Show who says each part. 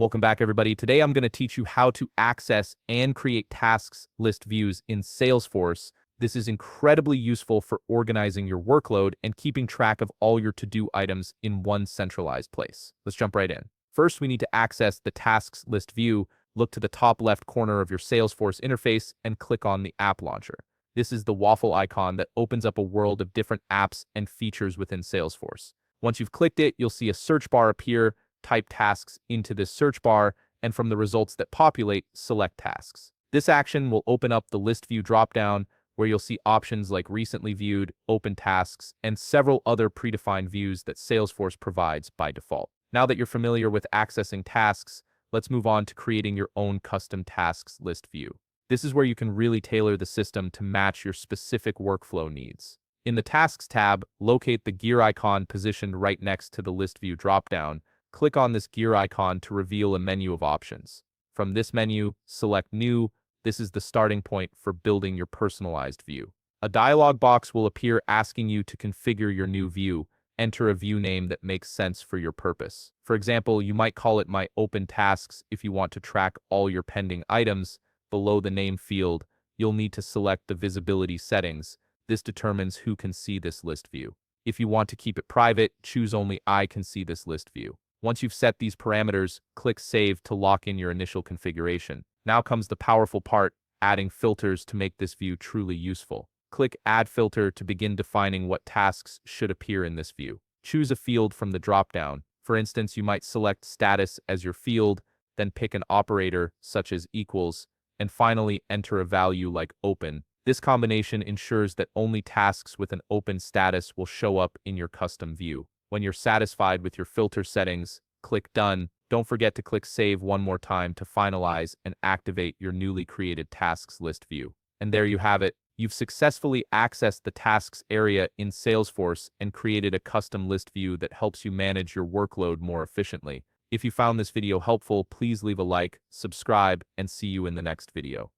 Speaker 1: Welcome back, everybody. Today, I'm going to teach you how to access and create tasks list views in Salesforce. This is incredibly useful for organizing your workload and keeping track of all your to-do items in one centralized place. Let's jump right in. First, we need to access the tasks list view. Look to the top left corner of your Salesforce interface and click on the app launcher. This is the waffle icon that opens up a world of different apps and features within Salesforce. Once you've clicked it, you'll see a search bar appear. Type tasks into this search bar, and from the results that populate, select tasks. This action will open up the list view dropdown, where you'll see options like recently viewed, open tasks, and several other predefined views that Salesforce provides by default. Now that you're familiar with accessing tasks, let's move on to creating your own custom tasks list view. This is where you can really tailor the system to match your specific workflow needs. In the Tasks tab, locate the gear icon positioned right next to the list view dropdown. Click on this gear icon to reveal a menu of options. From this menu, select New. This is the starting point for building your personalized view. A dialog box will appear asking you to configure your new view. Enter a view name that makes sense for your purpose. For example, you might call it My Open Tasks if you want to track all your pending items. Below the name field, you'll need to select the visibility settings. This determines who can see this list view. If you want to keep it private, choose only I can see this list view. Once you've set these parameters, click Save to lock in your initial configuration. Now comes the powerful part, adding filters to make this view truly useful. Click Add Filter to begin defining what tasks should appear in this view. Choose a field from the dropdown. For instance, you might select Status as your field, then pick an operator such as equals, and finally enter a value like Open. This combination ensures that only tasks with an open status will show up in your custom view. When you're satisfied with your filter settings, click Done. Don't forget to click Save one more time to finalize and activate your newly created tasks list view. And there you have it. You've successfully accessed the tasks area in Salesforce and created a custom list view that helps you manage your workload more efficiently. If you found this video helpful, please leave a like, subscribe, and see you in the next video.